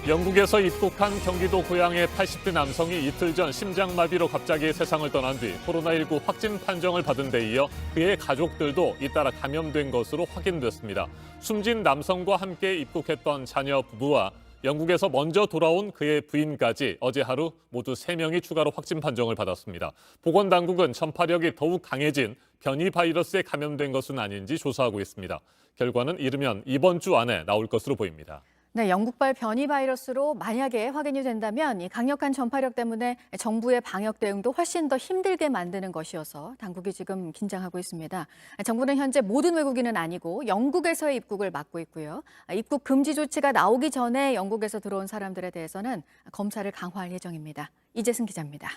영국에서 입국한 경기도 고양의 80대 남성이 이틀 전 심장마비로 갑자기 세상을 떠난 뒤 코로나19 확진 판정을 받은 데 이어 그의 가족들도 잇따라 감염된 것으로 확인됐습니다. 숨진 남성과 함께 입국했던 자녀 부부와 영국에서 먼저 돌아온 그의 부인까지 어제 하루 모두 3명이 추가로 확진 판정을 받았습니다. 보건당국은 전파력이 더욱 강해진 변이 바이러스에 감염된 것은 아닌지 조사하고 있습니다. 결과는 이르면 이번 주 안에 나올 것으로 보입니다. 네, 영국발 변이 바이러스로 만약에 확인이 된다면 이 강력한 전파력 때문에 정부의 방역 대응도 훨씬 더 힘들게 만드는 것이어서 당국이 지금 긴장하고 있습니다. 정부는 현재 모든 외국인은 아니고 영국에서의 입국을 막고 있고요. 입국 금지 조치가 나오기 전에 영국에서 들어온 사람들에 대해서는 검사를 강화할 예정입니다. 이재승 기자입니다.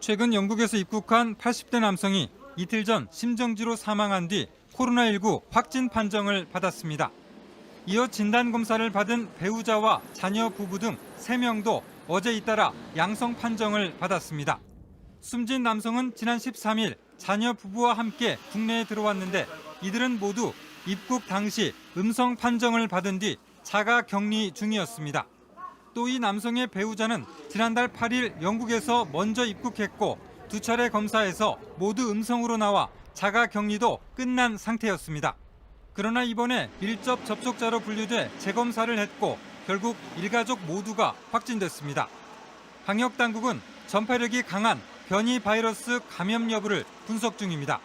최근 영국에서 입국한 80대 남성이 이틀 전 심정지로 사망한 뒤 코로나19 확진 판정을 받았습니다. 이어 진단검사를 받은 배우자와 자녀 부부 등 3명도 어제 잇따라 양성 판정을 받았습니다. 숨진 남성은 지난 13일 자녀 부부와 함께 국내에 들어왔는데 이들은 모두 입국 당시 음성 판정을 받은 뒤 자가 격리 중이었습니다. 또 이 남성의 배우자는 지난달 8일 영국에서 먼저 입국했고 2차례 검사에서 모두 음성으로 나와 자가 격리도 끝난 상태였습니다. 그러나 이번에 밀접 접촉자로 분류돼 재검사를 했고 결국 일가족 모두가 확진됐습니다. 방역 당국은 전파력이 강한 변이 바이러스 감염 여부를 분석 중입니다.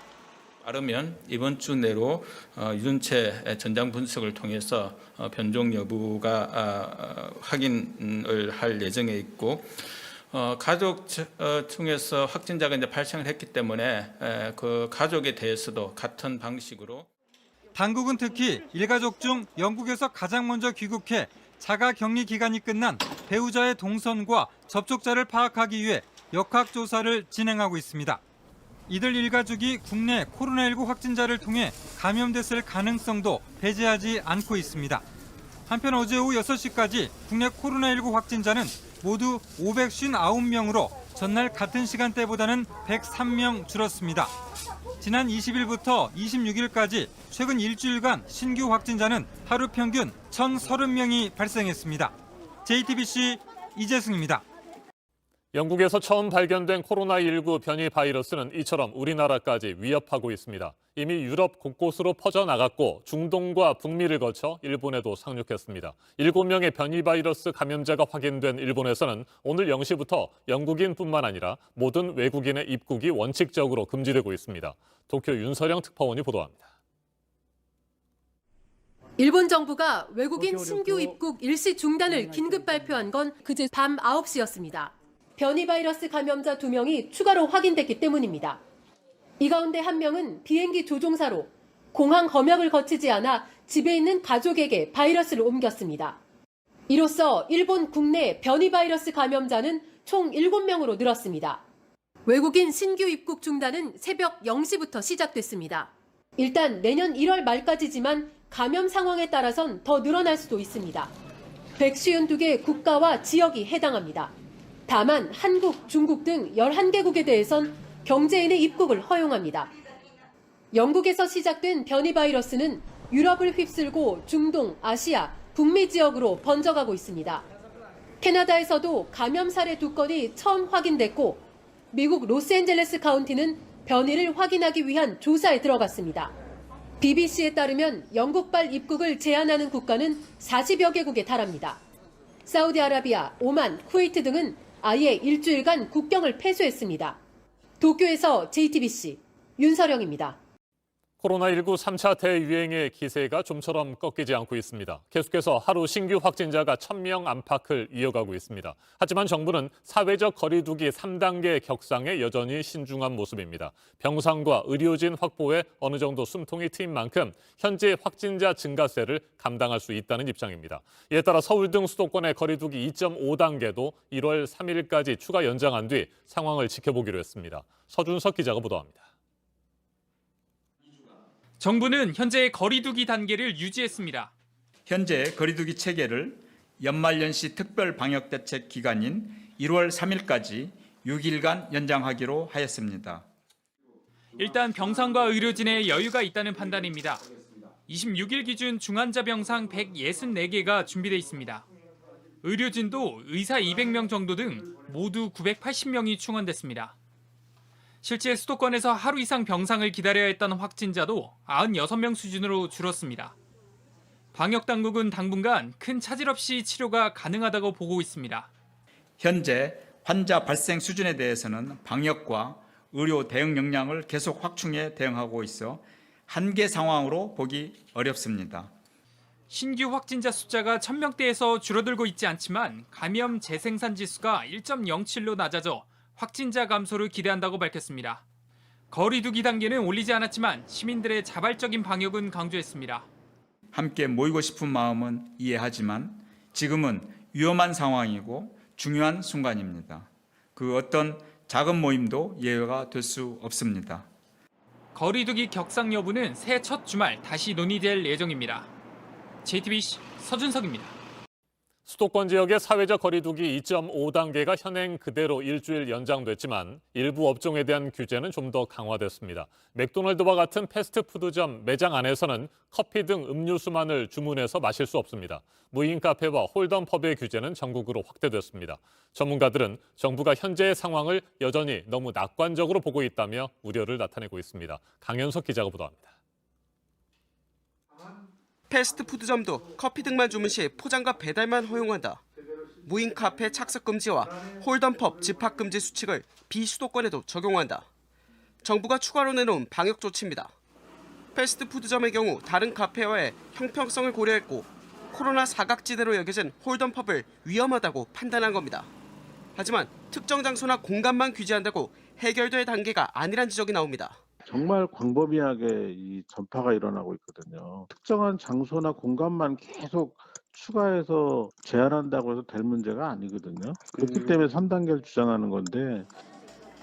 빠르면 이번 주 내로 유전체 전장 분석을 통해서 변종 여부가 확인을 할 예정에 있고 가족 중에서 확진자가 이제 발생을 했기 때문에 그 가족에 대해서도 같은 방식으로 당국은 특히 일가족 중 영국에서 가장 먼저 귀국해 자가 격리 기간이 끝난 배우자의 동선과 접촉자를 파악하기 위해 역학조사를 진행하고 있습니다. 이들 일가족이 국내 코로나19 확진자를 통해 감염됐을 가능성도 배제하지 않고 있습니다. 한편 어제 오후 6시까지 국내 코로나19 확진자는 모두 559명으로 전날 같은 시간대보다는 103명 줄었습니다. 지난 20일부터 26일까지 최근 일주일간 신규 확진자는 하루 평균 1,030명이 발생했습니다. JTBC 이재승입니다. 영국에서 처음 발견된 코로나19 변이 바이러스는 이처럼 우리나라까지 위협하고 있습니다. 이미 유럽 곳곳으로 퍼져나갔고 중동과 북미를 거쳐 일본에도 상륙했습니다. 7명의 변이 바이러스 감염자가 확인된 일본에서는 오늘 0시부터 영국인뿐만 아니라 모든 외국인의 입국이 원칙적으로 금지되고 있습니다. 도쿄 윤서령 특파원이 보도합니다. 일본 정부가 외국인 신규 입국 일시 중단을 긴급 발표한 건 그제 밤 9시였습니다. 변이 바이러스 감염자 2명이 추가로 확인됐기 때문입니다. 이 가운데 1명은 비행기 조종사로 공항 검역을 거치지 않아 집에 있는 가족에게 바이러스를 옮겼습니다. 이로써 일본 국내 변이 바이러스 감염자는 총 7명으로 늘었습니다. 외국인 신규 입국 중단은 새벽 0시부터 시작됐습니다. 일단 내년 1월 말까지지만 감염 상황에 따라선 더 늘어날 수도 있습니다. 152개 국가와 지역이 해당합니다. 다만 한국, 중국 등 11개국에 대해선 경제인의 입국을 허용합니다. 영국에서 시작된 변이 바이러스는 유럽을 휩쓸고 중동, 아시아, 북미 지역으로 번져가고 있습니다. 캐나다에서도 감염 사례 2건이 처음 확인됐고 미국 로스앤젤레스 카운티는 변이를 확인하기 위한 조사에 들어갔습니다. BBC에 따르면 영국발 입국을 제한하는 국가는 40여 개국에 달합니다. 사우디아라비아, 오만, 쿠웨이트 등은 아예 일주일간 국경을 폐쇄했습니다. 도쿄에서 JTBC 윤서령입니다. 코로나19 3차 대유행의 기세가 좀처럼 꺾이지 않고 있습니다. 계속해서 하루 신규 확진자가 1,000명 안팎을 이어가고 있습니다. 하지만 정부는 사회적 거리 두기 3단계 격상에 여전히 신중한 모습입니다. 병상과 의료진 확보에 어느 정도 숨통이 트인 만큼 현재 확진자 증가세를 감당할 수 있다는 입장입니다. 이에 따라 서울 등 수도권의 거리 두기 2.5단계도 1월 3일까지 추가 연장한 뒤 상황을 지켜보기로 했습니다. 서준석 기자가 보도합니다. 정부는 현재 거리두기 단계를 유지했습니다. 현재 거리두기 체계를 연말연시 특별 방역대책 기간인 1월 3일까지 6일간 연장하기로 하였습니다. 일단 병상과 의료진의 여유가 있다는 판단입니다. 26일 기준 중환자 병상 164개가 준비돼 있습니다. 의료진도 의사 200명 정도 등 모두 980명이 충원됐습니다. 실제 수도권에서 하루 이상 병상을 기다려야 했던 확진자도 96명 수준으로 줄었습니다. 방역당국은 당분간 큰 차질 없이 치료가 가능하다고 보고 있습니다. 현재 환자 발생 수준에 대해서는 방역과 의료 대응 역량을 계속 확충해 대응하고 있어 한계 상황으로 보기 어렵습니다. 신규 확진자 숫자가 1000명대에서 줄어들고 있지 않지만 감염 재생산 지수가 1.07로 낮아져 확진자 감소를 기대한다고 밝혔습니다. 거리 두기 단계는 올리지 않았지만 시민들의 자발적인 방역은 강조했습니다. 함께 모이고 싶은 마음은 이해하지만 지금은 위험한 상황이고 중요한 순간입니다. 그 어떤 작은 모임도 예외가 될 수 없습니다. 거리 두기 격상 여부는 새해 첫 주말 다시 논의될 예정입니다. JTBC 서준석입니다. 수도권 지역의 사회적 거리두기 2.5단계가 현행 그대로 일주일 연장됐지만 일부 업종에 대한 규제는 좀 더 강화됐습니다. 맥도날드와 같은 패스트푸드점 매장 안에서는 커피 등 음료수만을 주문해서 마실 수 없습니다. 무인 카페와 홀덤펍의 규제는 전국으로 확대됐습니다. 전문가들은 정부가 현재의 상황을 여전히 너무 낙관적으로 보고 있다며 우려를 나타내고 있습니다. 강현석 기자가 보도합니다. 패스트푸드점도 커피 등만 주문 시 포장과 배달만 허용한다. 무인 카페 착석 금지와 홀덤펍 집합 금지 수칙을 비수도권에도 적용한다. 정부가 추가로 내놓은 방역 조치입니다. 패스트푸드점의 경우 다른 카페와의 형평성을 고려했고 코로나 사각지대로 여겨진 홀덤펍을 위험하다고 판단한 겁니다. 하지만 특정 장소나 공간만 규제한다고 해결될 단계가 아니란 지적이 나옵니다. 정말 광범위하게 이 전파가 일어나고 있거든요. 특정한 장소나 공간만 계속 추가해서 제한한다고 해서 될 문제가 아니거든요. 그렇기 때문에 3단계를 주장하는 건데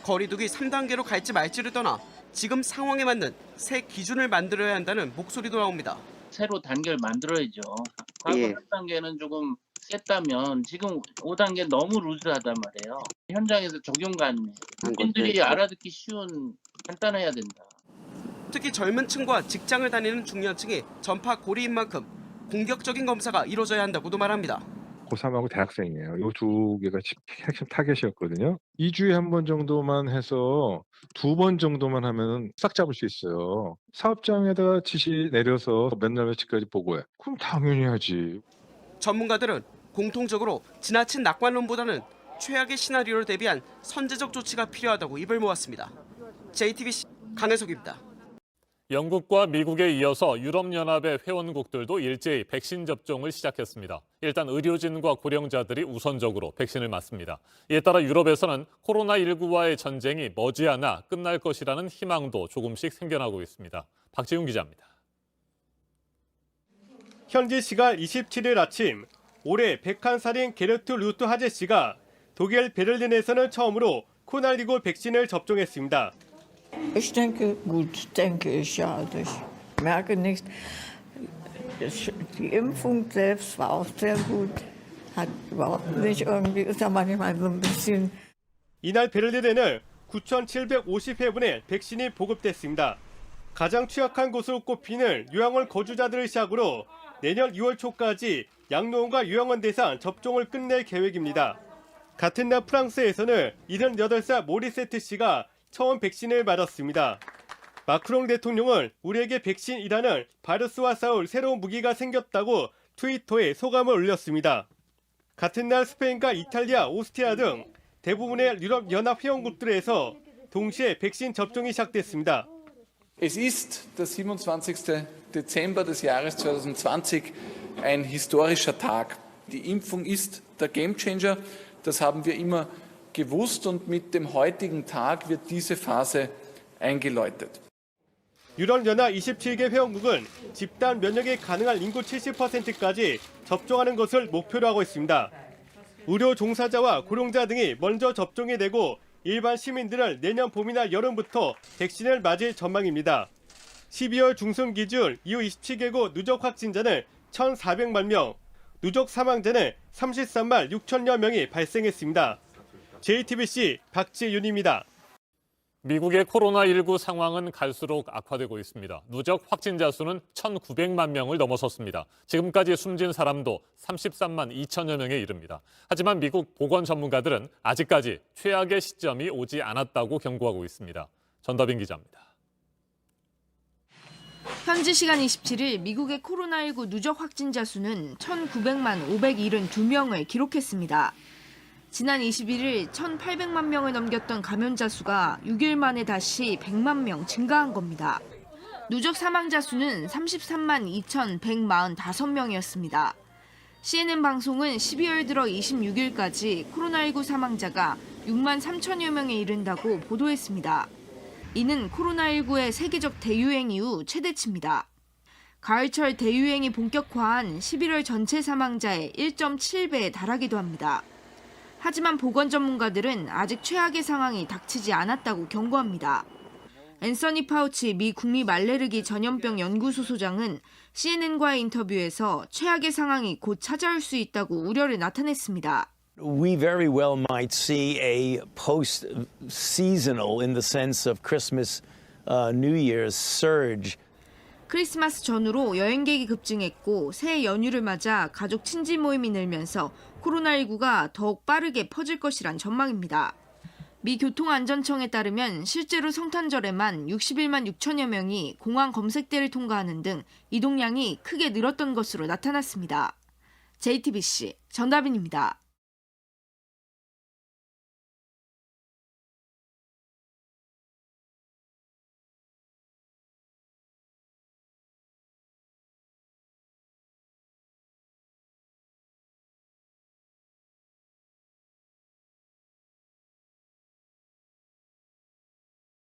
거리두기 3단계로 갈지 말지를 떠나 지금 상황에 맞는 새 기준을 만들어야 한다는 목소리도 나옵니다. 새로 단계를 만들어야죠. 과거 3단계는 조금 셌다면 지금 5단계 너무 루즈하단 말이에요. 현장에서 적용관리, 국민들이 알아듣기 쉬운 간단해야 된다. 특히 젊은 층과 직장을 다니는 중년층이 전파 고리인 만큼 공격적인 검사가 이루어져야 한다고도 말합니다. 고3하고 대학생이에요. 이 두 개가 핵심 타겟이었거든요. 2주에 한 번 정도만 해서 2번 정도만 하면 싹 잡을 수 있어요. 사업장에다가 지시 내려서 몇 날 며칠까지 보고해. 그럼 당연히 하지. 전문가들은 공통적으로 지나친 낙관론보다는 최악의 시나리오를 대비한 선제적 조치가 필요하다고 입을 모았습니다. JTBC 강혜석입니다. 영국과 미국에 이어서 유럽연합의 회원국들도 일제히 백신 접종을 시작했습니다. 일단 의료진과 고령자들이 우선적으로 백신을 맞습니다. 이에 따라 유럽에서는 코로나19와의 전쟁이 머지않아 끝날 것이라는 희망도 조금씩 생겨나고 있습니다. 박지훈 기자입니다. 현지 시각 27일 아침 올해 101살인 게르트 루트 하제 씨가 독일 베를린에서는 처음으로 코로나19 백신을 접종했습니다. Ich denke gut, denke ich, ja. Ich merke nicht. Die Impfung selbst war auch sehr gut. Hat überhaupt nicht irgendwie, ist ja manchmal so ein bisschen. 이날 베를린에는 9,750회분의 백신이 보급됐습니다. 가장 취약한 곳으로 꼽히는 요양원 거주자들을 시작으로 내년 2월 초까지 양로원과 요양원 대상 접종을 끝낼 계획입니다. 같은 날 프랑스에서는 78살 모리세트 씨가 처음 백신을 맞았습니다. 마크롱 대통령은 우리에게 백신이라는 바이러스와 싸울 새로운 무기가 생겼다고 트위터에 소감을 올렸습니다. 같은 날 스페인과 이탈리아, 오스트리아 등 대부분의 유럽 연합 회원국들에서 동시에 백신 접종이 시작됐습니다. Es ist der 27. Dezember des Jahres 2020, ein historischer Tag. Die Impfung ist der Gamechanger, das haben wir immer gewusst und mit dem heutigen Tag wird diese Phase eingeläutet. 유럽연합 27개 회원국은 집단 면역이 가능한 인구 70%까지 접종하는 것을 목표로 하고 있습니다. 의료 종사자와 고령자 등이 먼저 접종이 되고 일반 시민들은 내년 봄이나 여름부터 백신을 맞을 전망입니다. 12월 중순 기준 이후 27개국 누적 확진자는 1,400만 명, 누적 사망자는 33만 6천여 명이 발생했습니다. JTBC 박지윤입니다. 미국의 코로나19 상황은 갈수록 악화되고 있습니다. 누적 확진자 수는 1,900만 명을 넘어섰습니다. 지금까지 숨진 사람도 33만 2천여 명에 이릅니다. 하지만 미국 보건 전문가들은 아직까지 최악의 시점이 오지 않았다고 경고하고 있습니다. 전다빈 기자입니다. 현지 시간 27일 미국의 코로나19 누적 확진자 수는 1,900만 572명을 기록했습니다. 지난 21일 1,800만 명을 넘겼던 감염자 수가 6일 만에 다시 100만 명 증가한 겁니다. 누적 사망자 수는 33만 2,145명이었습니다. CNN 방송은 12월 들어 26일까지 코로나19 사망자가 6만 3천여 명에 이른다고 보도했습니다. 이는 코로나19의 세계적 대유행 이후 최대치입니다. 가을철 대유행이 본격화한 11월 전체 사망자의 1.7배에 달하기도 합니다. 하지만 보건 전문가들은 아직 최악의 상황이 닥치지 않았다고 경고합니다. 앤서니 파우치 미 국립알레르기 전염병 연구소 소장은 CNN과의 인터뷰에서 최악의 상황이 곧 찾아올 수 있다고 우려를 나타냈습니다. We very well might see a post-seasonal, in the sense of Christmas, New Year's surge. 크리스마스 전후로 여행객이 급증했고 새해 연휴를 맞아 가족 친지 모임이 늘면서 코로나19가 더욱 빠르게 퍼질 것이란 전망입니다. 미 교통안전청에 따르면 실제로 성탄절에만 61만 6천여 명이 공항 검색대를 통과하는 등 이동량이 크게 늘었던 것으로 나타났습니다. JTBC 전다빈입니다.